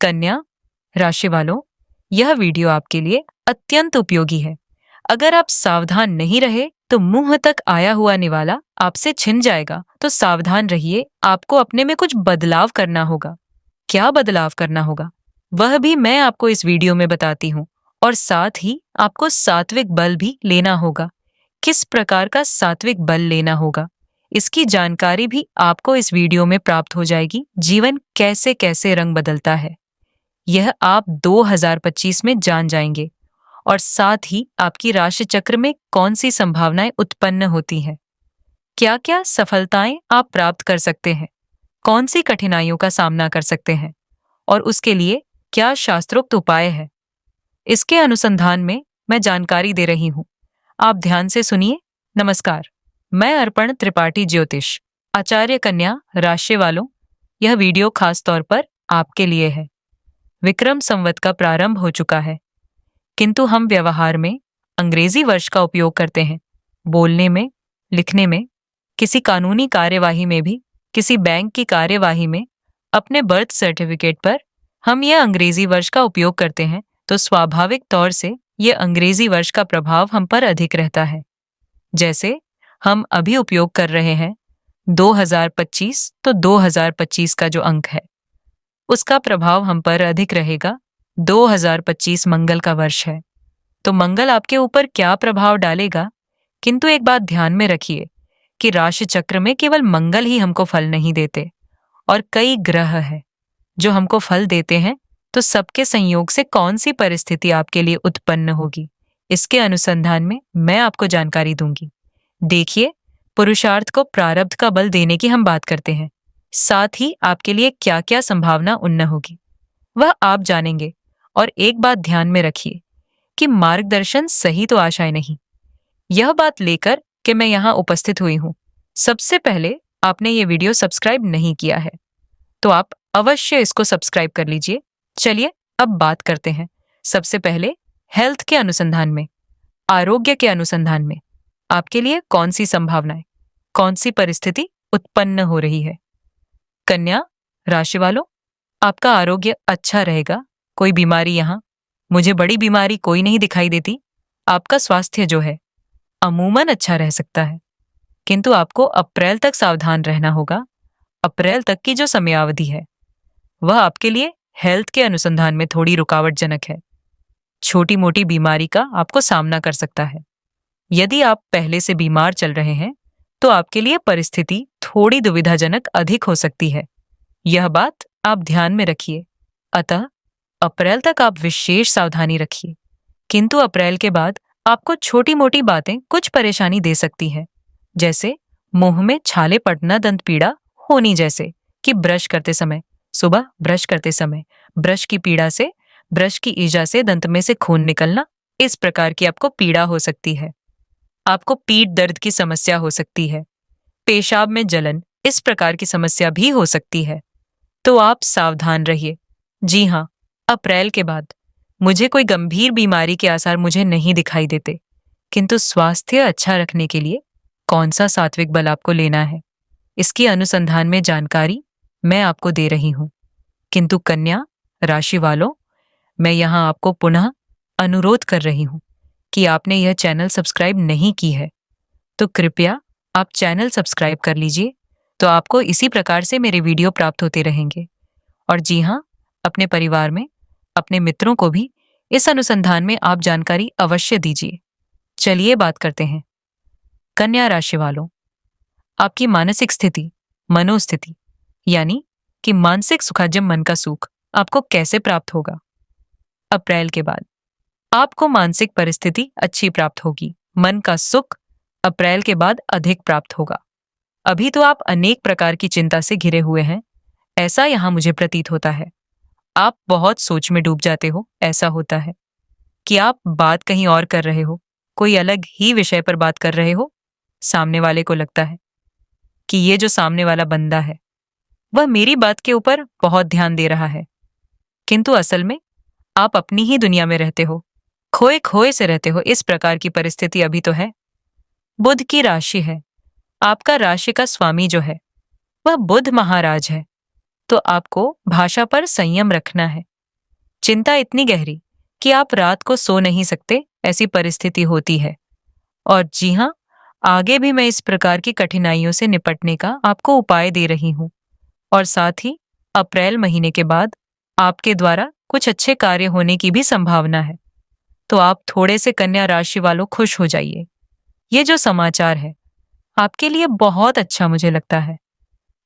कन्या राशि वालों, यह वीडियो आपके लिए अत्यंत उपयोगी है। अगर आप सावधान नहीं रहे तो मुंह तक आया हुआ निवाला आपसे छिन जाएगा। तो सावधान रहिए, आपको अपने में कुछ बदलाव करना होगा। क्या बदलाव करना होगा वह भी मैं आपको इस वीडियो में बताती हूँ। और साथ ही आपको सात्विक बल भी लेना होगा। किस प्रकार का सात्विक बल लेना होगा इसकी जानकारी भी आपको इस वीडियो में प्राप्त हो जाएगी। जीवन कैसे कैसे रंग बदलता है यह आप 2025 में जान जाएंगे। और साथ ही आपकी राशि चक्र में कौन सी संभावनाएं उत्पन्न होती हैं, क्या क्या सफलताएं आप प्राप्त कर सकते हैं, कौन सी कठिनाइयों का सामना कर सकते हैं और उसके लिए क्या शास्त्रोक्त उपाय है, इसके अनुसंधान में मैं जानकारी दे रही हूं। आप ध्यान से सुनिए। नमस्कार, मैं अर्पण त्रिपाठी ज्योतिष, आचार्य कन्या राशि वालों। यह वीडियो खास तौर पर आपके लिए है। विक्रम संवत का प्रारंभ हो चुका है, किंतु हम व्यवहार में अंग्रेजी वर्ष का उपयोग करते हैं। बोलने में, लिखने में, किसी कानूनी कार्यवाही में भी, किसी बैंक की कार्यवाही में, अपने बर्थ सर्टिफिकेट पर हम यह अंग्रेजी वर्ष का उपयोग करते हैं। तो स्वाभाविक तौर से यह अंग्रेजी वर्ष का प्रभाव हम पर अधिक रहता है। जैसे हम अभी उपयोग कर रहे हैं 2025, तो 2025 का जो अंक है उसका प्रभाव हम पर अधिक रहेगा। 2025 मंगल का वर्ष है, तो मंगल आपके ऊपर क्या प्रभाव डालेगा। किंतु एक बात ध्यान में रखिए कि राशि चक्र में केवल मंगल ही हमको फल नहीं देते और कई ग्रह हैं जो हमको फल देते हैं। तो सबके संयोग से कौन सी परिस्थिति आपके लिए उत्पन्न होगी इसके अनुसंधान में मैं आपको जानकारी दूंगी। देखिए, पुरुषार्थ को प्रारब्ध का बल देने की हम बात करते हैं। साथ ही आपके लिए क्या क्या संभावना उन्न होगी वह आप जानेंगे। और एक बात ध्यान में रखिए कि मार्गदर्शन सही तो आशाएं नहीं, यह बात लेकर कि मैं यहाँ उपस्थित हुई हूँ। सबसे पहले आपने ये वीडियो सब्सक्राइब नहीं किया है तो आप अवश्य इसको सब्सक्राइब कर लीजिए। चलिए अब बात करते हैं। सबसे पहले हेल्थ के अनुसंधान में, आरोग्य के अनुसंधान में आपके लिए कौन सी संभावनाएं, कौन सी परिस्थिति उत्पन्न हो रही है। कन्या राशि वालों, आपका आरोग्य अच्छा रहेगा। कोई बीमारी यहाँ मुझे बड़ी बीमारी कोई नहीं दिखाई देती। आपका स्वास्थ्य जो है अमूमन अच्छा रह सकता है, किंतु आपको अप्रैल तक सावधान रहना होगा। अप्रैल तक की जो समयावधि है वह आपके लिए हेल्थ के अनुसंधान में थोड़ी रुकावटजनक है। छोटी मोटी बीमारी का आपको सामना कर सकता है। यदि आप पहले से बीमार चल रहे हैं तो आपके लिए परिस्थिति थोड़ी दुविधाजनक अधिक हो सकती है। यह बात आप ध्यान में रखिए। अतः अप्रैल तक आप विशेष सावधानी रखिए, किंतु अप्रैल के बाद आपको छोटी मोटी बातें कुछ परेशानी दे सकती है। जैसे मुंह में छाले पड़ना, दंत पीड़ा होनी, जैसे कि ब्रश करते समय, सुबह ब्रश करते समय ब्रश की पीड़ा से, ब्रश की ईजा से दंत में से खून निकलना, इस प्रकार की आपको पीड़ा हो सकती है। आपको पीठ दर्द की समस्या हो सकती है। पेशाब में जलन, इस प्रकार की समस्या भी हो सकती है। तो आप सावधान रहिए। जी हाँ, अप्रैल के बाद मुझे कोई गंभीर बीमारी के आसार मुझे नहीं दिखाई देते, किंतु स्वास्थ्य अच्छा रखने के लिए कौन सा सात्विक बल आपको लेना है इसकी अनुसंधान में जानकारी मैं आपको दे रही हूं। किंतु कन्या राशि वालों, मैं यहां आपको पुनः अनुरोध कर रही हूं कि आपने यह चैनल सब्सक्राइब नहीं की है तो कृपया आप चैनल सब्सक्राइब कर लीजिए। तो आपको इसी प्रकार से मेरे वीडियो प्राप्त होते रहेंगे। और जी हाँ, अपने परिवार में अपने मित्रों को भी इस अनुसंधान में आप जानकारी अवश्य दीजिए। चलिए बात करते हैं। कन्या राशि वालों, आपकी मानसिक स्थिति, मनोस्थिति, यानी कि मानसिक सुखाजम मन का सुख आपको कैसे प्राप्त होगा। अप्रैल के बाद आपको मानसिक परिस्थिति अच्छी प्राप्त होगी। मन का सुख अप्रैल के बाद अधिक प्राप्त होगा। अभी तो आप अनेक प्रकार की चिंता से घिरे हुए हैं, ऐसा यहां मुझे प्रतीत होता है। आप बहुत सोच में डूब जाते हो। ऐसा होता है कि आप बात कहीं और कर रहे हो, कोई अलग ही विषय पर बात कर रहे हो। सामने वाले को लगता है कि ये जो सामने वाला बंदा है वह मेरी बात के ऊपर बहुत ध्यान दे रहा है, किंतु असल में आप अपनी ही दुनिया में रहते हो, खोए खोए से रहते हो। इस प्रकार की परिस्थिति अभी तो है। बुध की राशि है, आपका राशि का स्वामी जो है वह बुध महाराज है। तो आपको भाषा पर संयम रखना है। चिंता इतनी गहरी कि आप रात को सो नहीं सकते, ऐसी परिस्थिति होती है। और जी हाँ, आगे भी मैं इस प्रकार की कठिनाइयों से निपटने का आपको उपाय दे रही हूँ। और साथ ही अप्रैल महीने के बाद आपके द्वारा कुछ अच्छे कार्य होने की भी संभावना है। तो आप थोड़े से कन्या राशि वालों खुश हो जाइए। ये जो समाचार है आपके लिए बहुत अच्छा मुझे लगता है।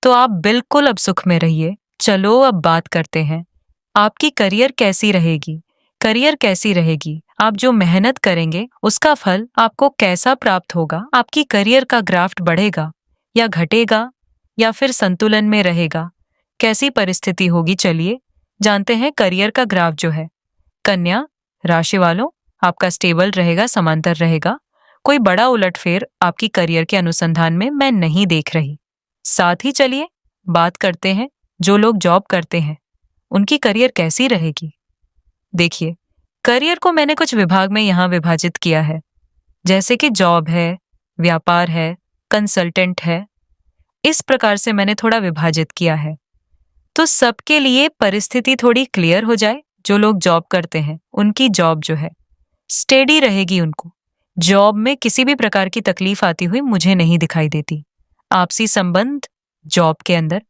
तो आप बिल्कुल अब सुख में रहिए। चलो अब बात करते हैं। आपकी करियर कैसी रहेगी? करियर कैसी रहेगी? आप जो मेहनत करेंगे उसका फल आपको कैसा प्राप्त होगा? आपकी करियर का ग्राफ बढ़ेगा या घटेगा या फिर संतुलन में रहेगा? कैसी परिस्थिति होगी? चलिए जानते हैं करियर का ग्राफ जो है। कन्या राशि वालों, आपका स्टेबल रहेगा, समांतर रहेगा। कोई बड़ा उलटफेर आपकी करियर के अनुसंधान में मैं नहीं देख रही। साथ ही चलिए बात करते हैं जो लोग जॉब करते हैं उनकी करियर कैसी रहेगी। देखिए, करियर को मैंने कुछ विभाग में यहाँ विभाजित किया है, जैसे कि जॉब है, व्यापार है, कंसल्टेंट है। इस प्रकार से मैंने थोड़ा विभाजित किया है। तो सबके लिए परिस्थिति थोड़ी क्लियर हो जाए। जो लोग जॉब करते हैं उनकी जॉब जो है स्टेडी रहेगी। उनको जॉब में किसी भी प्रकार की तकलीफ आती हुई मुझे नहीं दिखाई देती। आपसी संबंध जॉब के अंदर,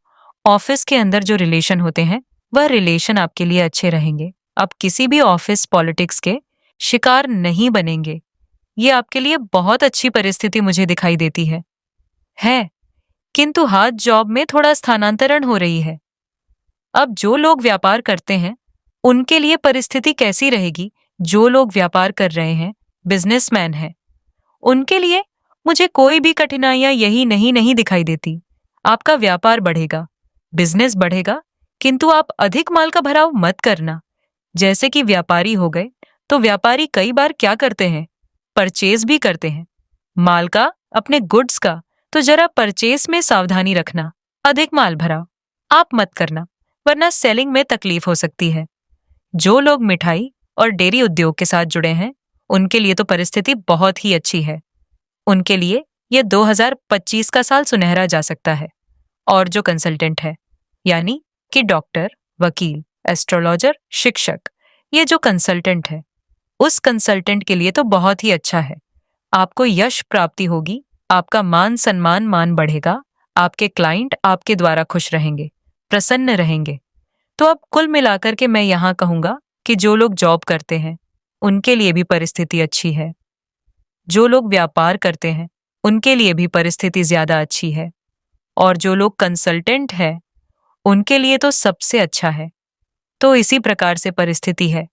ऑफिस के अंदर जो रिलेशन होते हैं वह रिलेशन आपके लिए अच्छे रहेंगे। आप किसी भी ऑफिस पॉलिटिक्स के शिकार नहीं बनेंगे। ये आपके लिए बहुत अच्छी परिस्थिति मुझे दिखाई देती है। किंतु हाथ जॉब में थोड़ा स्थानांतरण हो रही है। अब जो लोग व्यापार करते हैं उनके लिए परिस्थिति कैसी रहेगी? जो लोग व्यापार कर रहे हैं, बिजनेसमैन हैं, उनके लिए मुझे कोई भी कठिनाइयां यही नहीं दिखाई देती। आपका व्यापार बढ़ेगा, बिजनेस बढ़ेगा, किंतु आप अधिक माल का भराव मत करना। जैसे कि व्यापारी हो गए, तो व्यापारी कई बार क्या करते हैं? परचेज भी करते हैं माल का, अपने गुड्स का। तो जरा परचेज में सावधानी रखना। अधिक माल भराव आप मत करना, वरना सेलिंग में तकलीफ हो सकती है। जो लोग मिठाई और डेयरी उद्योग के साथ जुड़े हैं उनके लिए तो परिस्थिति बहुत ही अच्छी है। उनके लिए ये 2025 का साल सुनहरा जा सकता है। और जो कंसल्टेंट है, यानी कि डॉक्टर, वकील, एस्ट्रोलॉजर, शिक्षक, ये जो कंसल्टेंट है उस कंसल्टेंट के लिए तो बहुत ही अच्छा है। आपको यश प्राप्ति होगी, आपका मान सम्मान मान बढ़ेगा, आपके क्लाइंट आपके द्वारा खुश रहेंगे, प्रसन्न रहेंगे। तो अब कुल मिलाकर के मैं यहाँ कहूंगा कि जो लोग जॉब करते हैं उनके लिए भी परिस्थिति अच्छी है। जो लोग व्यापार करते हैं उनके लिए भी परिस्थिति ज्यादा अच्छी है। और जो लोग कंसल्टेंट हैं उनके लिए तो सबसे अच्छा है। तो इसी प्रकार से परिस्थिति है।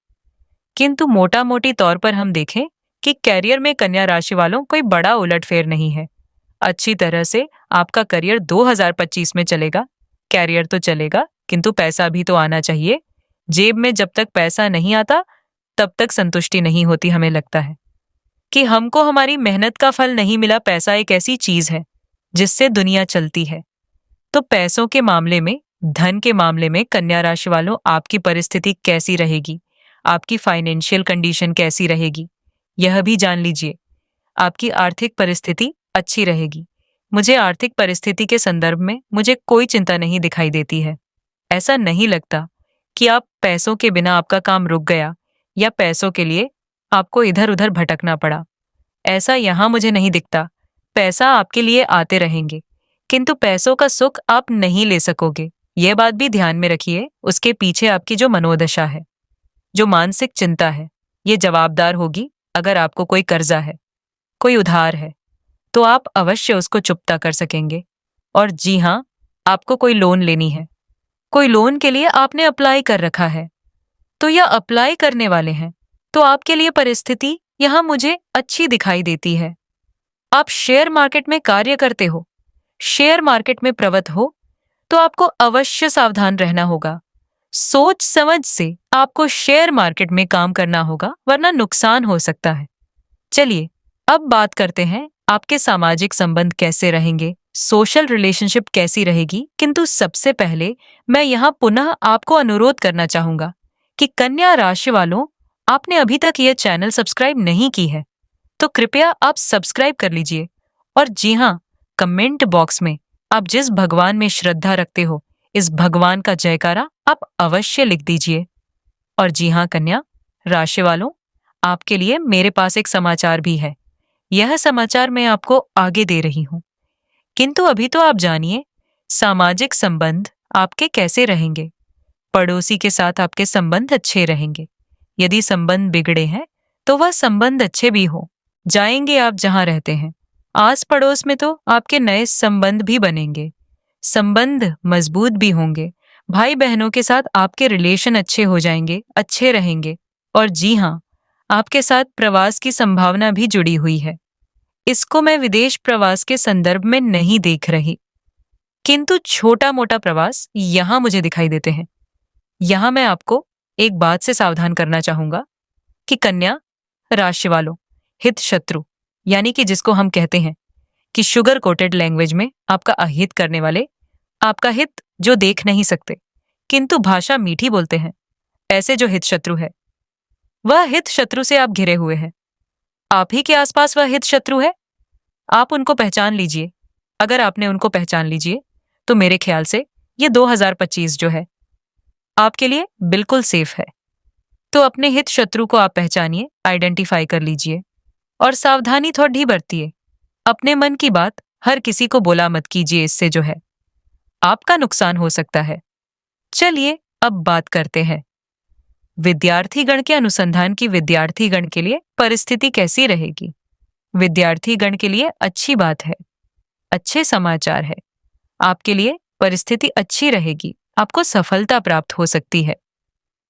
किंतु मोटा मोटी तौर पर हम देखें कि करियर में कन्या राशि वालों कोई बड़ा उलटफेर नहीं है। अच्छी तरह से आपका करियर 2025 में चलेगा। कैरियर तो चलेगा, किंतु पैसा भी तो आना चाहिए। जेब में जब तक पैसा नहीं आता तब तक संतुष्टि नहीं होती। हमें लगता है कि हमको हमारी मेहनत का फल नहीं मिला। पैसा एक ऐसी चीज है जिससे दुनिया चलती है। तो पैसों के मामले में, धन के मामले में कन्या राशि वालों आपकी परिस्थिति कैसी रहेगी? आपकी फाइनेंशियल कंडीशन कैसी रहेगी? यह भी जान लीजिए। आपकी आर्थिक परिस्थिति अच्छी रहेगी। मुझे आर्थिक परिस्थिति के संदर्भ में मुझे कोई चिंता नहीं दिखाई देती है। ऐसा नहीं लगता कि आप पैसों के बिना आपका काम रुक गया या पैसों के लिए आपको इधर उधर भटकना पड़ा। ऐसा यहाँ मुझे नहीं दिखता। पैसा आपके लिए आते रहेंगे, किंतु पैसों का सुख आप नहीं ले सकोगे। यह बात भी ध्यान में रखिए। उसके पीछे आपकी जो मनोदशा है, जो मानसिक चिंता है, ये जवाबदार होगी। अगर आपको कोई कर्जा है, कोई उधार है, तो आप अवश्य उसको चुकता कर सकेंगे। और जी हाँ, आपको कोई लोन लेनी है, कोई लोन के लिए आपने अप्लाई कर रखा है, तो या अप्लाई करने वाले हैं, तो आपके लिए परिस्थिति यहाँ मुझे अच्छी दिखाई देती है। आप शेयर मार्केट में कार्य करते हो, शेयर मार्केट में प्रवृत्त हो, तो आपको अवश्य सावधान रहना होगा। सोच समझ से आपको शेयर मार्केट में काम करना होगा, वरना नुकसान हो सकता है। चलिए अब बात करते हैं आपके सामाजिक संबंध कैसे रहेंगे, सोशल रिलेशनशिप कैसी रहेगी। किंतु सबसे पहले मैं यहाँ पुनः आपको अनुरोध करना चाहूंगा कि कन्या राशि वालों, आपने अभी तक यह चैनल सब्सक्राइब नहीं की है तो कृपया आप सब्सक्राइब कर लीजिए। और जी हाँ, कमेंट बॉक्स में आप जिस भगवान में श्रद्धा रखते हो, इस भगवान का जयकारा आप अवश्य लिख दीजिए। और जी हाँ कन्या राशि वालों, आपके लिए मेरे पास एक समाचार भी है। यह समाचार मैं आपको आगे दे रही हूँ। किंतु अभी तो आप जानिए, सामाजिक संबंध आपके कैसे रहेंगे। पड़ोसी के साथ आपके संबंध अच्छे रहेंगे। यदि संबंध बिगड़े हैं तो वह संबंध अच्छे भी हो जाएंगे आप जहां रहते हैं। आस पड़ोस में तो आपके नए संबंध भी बनेंगे, संबंध मजबूत भी होंगे। भाई बहनों के साथ आपके रिलेशन अच्छे हो जाएंगे, अच्छे रहेंगे। और जी हाँ, आपके साथ प्रवास की संभावना भी जुड़ी हुई है। इसको मैं विदेश प्रवास के संदर्भ में नहीं देख रही, किंतु छोटा मोटा प्रवास यहां मुझे दिखाई देते हैं। यहां मैं आपको एक बात से सावधान करना चाहूंगा कि कन्या राशि वालों, हित शत्रु यानी कि जिसको हम कहते हैं कि शुगर कोटेड लैंग्वेज में आपका अहित करने वाले, आपका हित जो देख नहीं सकते किंतु भाषा मीठी बोलते हैं, ऐसे जो हित शत्रु है, वह हित शत्रु से आप घिरे हुए हैं। आप ही के आसपास वह हित शत्रु है। आप उनको पहचान लीजिए। अगर आपने उनको पहचान लीजिए तो मेरे ख्याल से ये 2025 जो है आपके लिए बिल्कुल सेफ है। तो अपने हित शत्रु को आप पहचानिए, आइडेंटिफाई कर लीजिए और सावधानी थोड़ी बरतिए। अपने मन की बात हर किसी को बोला मत कीजिए, इससे जो है आपका नुकसान हो सकता है। चलिए अब बात करते हैं विद्यार्थीगण के अनुसंधान की। विद्यार्थीगण के लिए परिस्थिति कैसी रहेगी? विद्यार्थीगण के लिए अच्छी बात है, अच्छे समाचार है। आपके लिए परिस्थिति अच्छी रहेगी, आपको सफलता प्राप्त हो सकती है।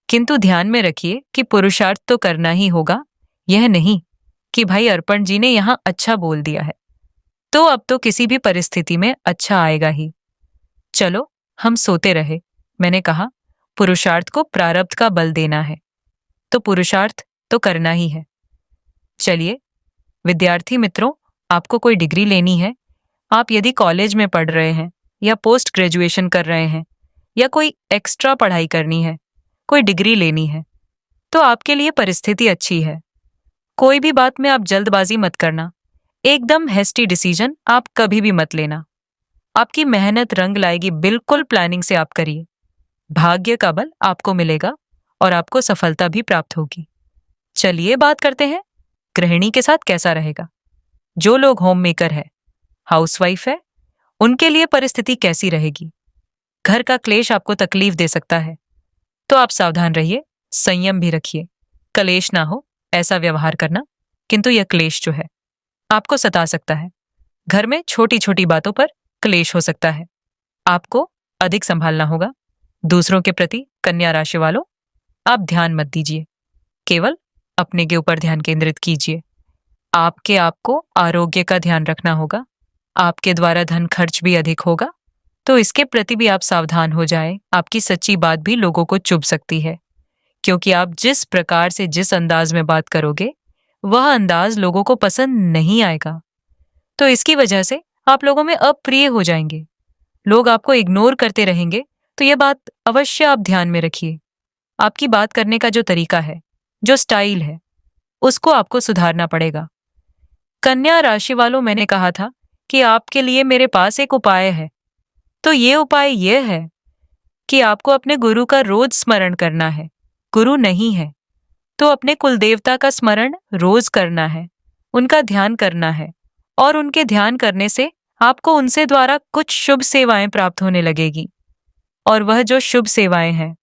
किंतु ध्यान में रखिए कि पुरुषार्थ तो करना ही होगा। यह नहीं कि भाई अर्पण जी ने यहां अच्छा बोल दिया है तो अब तो किसी भी परिस्थिति में अच्छा आएगा ही। चलो हम सोते रहे। मैंने कहा पुरुषार्थ को प्रारब्ध का बल देना है, तो पुरुषार्थ तो करना ही है। चलिए विद्यार्थी मित्रों, आपको कोई डिग्री लेनी है, आप यदि कॉलेज में पढ़ रहे हैं या पोस्ट ग्रेजुएशन कर रहे हैं या कोई एक्स्ट्रा पढ़ाई करनी है, कोई डिग्री लेनी है, तो आपके लिए परिस्थिति अच्छी है। कोई भी बात में आप जल्दबाजी मत करना, एकदम हेस्टी डिसीजन आप कभी भी मत लेना। आपकी मेहनत रंग लाएगी, बिल्कुल प्लानिंग से आप करिए। भाग्य का बल आपको मिलेगा और आपको सफलता भी प्राप्त होगी। चलिए बात करते हैं गृहिणी के साथ कैसा रहेगा। जो लोग होम मेकर है, हाउसवाइफ है, उनके लिए परिस्थिति कैसी रहेगी? घर का क्लेश आपको तकलीफ दे सकता है, तो आप सावधान रहिए, संयम भी रखिए। कलेश ना हो ऐसा व्यवहार करना, किंतु यह क्लेश जो है आपको सता सकता है। घर में छोटी छोटी बातों पर क्लेश हो सकता है, आपको अधिक संभालना होगा। दूसरों के प्रति कन्या राशि वालों आप ध्यान मत दीजिए, केवल अपने के ऊपर ध्यान केंद्रित कीजिए। आपको आरोग्य का ध्यान रखना होगा। आपके द्वारा धन खर्च भी अधिक होगा, तो इसके प्रति भी आप सावधान हो जाएं। आपकी सच्ची बात भी लोगों को चुभ सकती है, क्योंकि आप जिस प्रकार से जिस अंदाज में बात करोगे वह अंदाज लोगों को पसंद नहीं आएगा, तो इसकी वजह से आप लोगों में अप्रिय हो जाएंगे। लोग आपको इग्नोर करते रहेंगे, तो यह बात अवश्य आप ध्यान में रखिए। आपकी बात करने का जो तरीका है, जो स्टाइल है, उसको आपको सुधारना पड़ेगा। कन्या राशि वालों, मैंने कहा था कि आपके लिए मेरे पास एक उपाय है। तो ये उपाय यह है कि आपको अपने गुरु का रोज स्मरण करना है। गुरु नहीं है तो अपने कुलदेवता का स्मरण रोज करना है, उनका ध्यान करना है, और उनके ध्यान करने से आपको उनसे द्वारा कुछ शुभ सेवाएं प्राप्त होने लगेगी। और वह जो शुभ सेवाएं हैं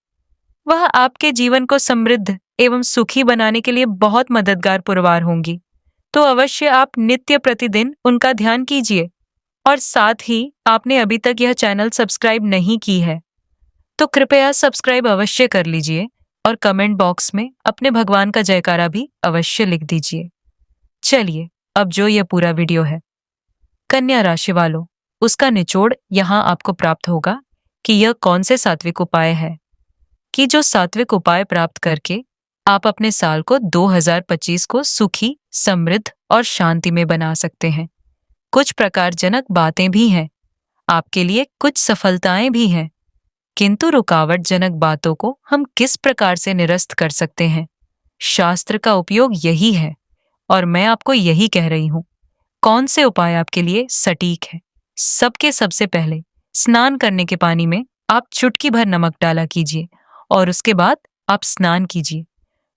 वह आपके जीवन को समृद्ध एवं सुखी बनाने के लिए बहुत मददगार पुरवार होंगी। तो अवश्य आप नित्य प्रतिदिन उनका ध्यान कीजिए। और साथ ही आपने अभी तक यह चैनल सब्सक्राइब नहीं की है तो कृपया सब्सक्राइब अवश्य कर लीजिए और कमेंट बॉक्स में अपने भगवान का जयकारा भी अवश्य लिख दीजिए। चलिए अब जो यह पूरा वीडियो है कन्या राशि वालों, उसका निचोड़ यहाँ आपको प्राप्त होगा कि यह कौन से सात्विक उपाय है, कि जो सात्विक उपाय प्राप्त करके आप अपने साल को 2025 को सुखी, समृद्ध और शांति में बना सकते हैं। कुछ प्रकारजनक बातें भी हैं, आपके लिए कुछ सफलताएं भी हैं, किंतु रुकावटजनक बातों को हम किस प्रकार से निरस्त कर सकते हैं, शास्त्र का उपयोग यही है और मैं आपको यही कह रही हूं। कौन से उपाय आपके लिए सटीक है? सबसे पहले स्नान करने के पानी में आप चुटकी भर नमक डाला कीजिए और उसके बाद आप स्नान कीजिए।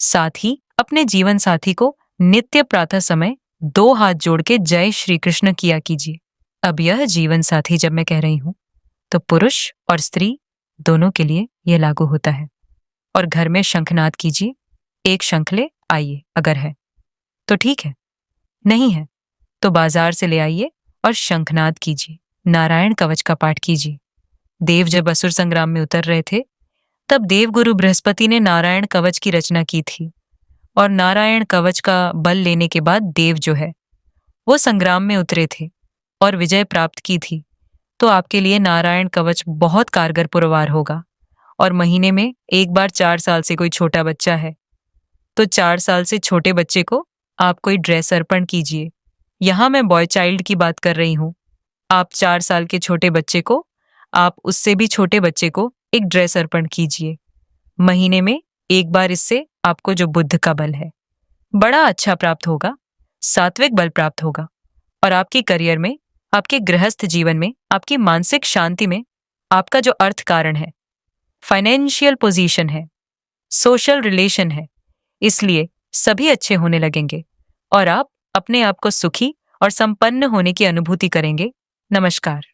साथ ही अपने जीवन साथी को नित्य प्रातः समय 2 हाथ जोड़ के जय श्री कृष्ण किया कीजिए। अब यह जीवन साथी जब मैं कह रही हूं तो पुरुष और स्त्री दोनों के लिए यह लागू होता है। और घर में शंखनाद कीजिए। 1 शंख ले आइए, अगर है तो ठीक है, नहीं है तो बाजार से ले आइए और शंखनाद कीजिए। नारायण कवच का पाठ कीजिए। देव जब असुर संग्राम में उतर रहे थे तब देवगुरु बृहस्पति ने नारायण कवच की रचना की थी। और नारायण कवच का बल लेने के बाद देव जो है वो संग्राम में उतरे थे और विजय प्राप्त की थी। तो आपके लिए नारायण कवच बहुत कारगर पुरवार होगा। और महीने में एक बार 4 साल से कोई छोटा बच्चा है तो 4 साल से छोटे बच्चे को आप कोई ड्रेस अर्पण कीजिए। यहाँ मैं बॉय चाइल्ड की बात कर रही हूँ। आप 4 साल के छोटे बच्चे को, आप उससे भी छोटे बच्चे को एक ड्रेस अर्पण कीजिए। महीने में एक बार। इससे आपको जो बुद्ध का बल है बड़ा अच्छा प्राप्त होगा, सात्विक बल प्राप्त होगा। और आपके करियर में, आपके गृहस्थ जीवन में, आपकी मानसिक शांति में आपका जो अर्थ कारण है, फाइनेंशियल पोजीशन है, सोशल रिलेशन है, इसलिए सभी अच्छे होने लगेंगे और आप अपने आप को सुखी और संपन्न होने की अनुभूति करेंगे। नमस्कार।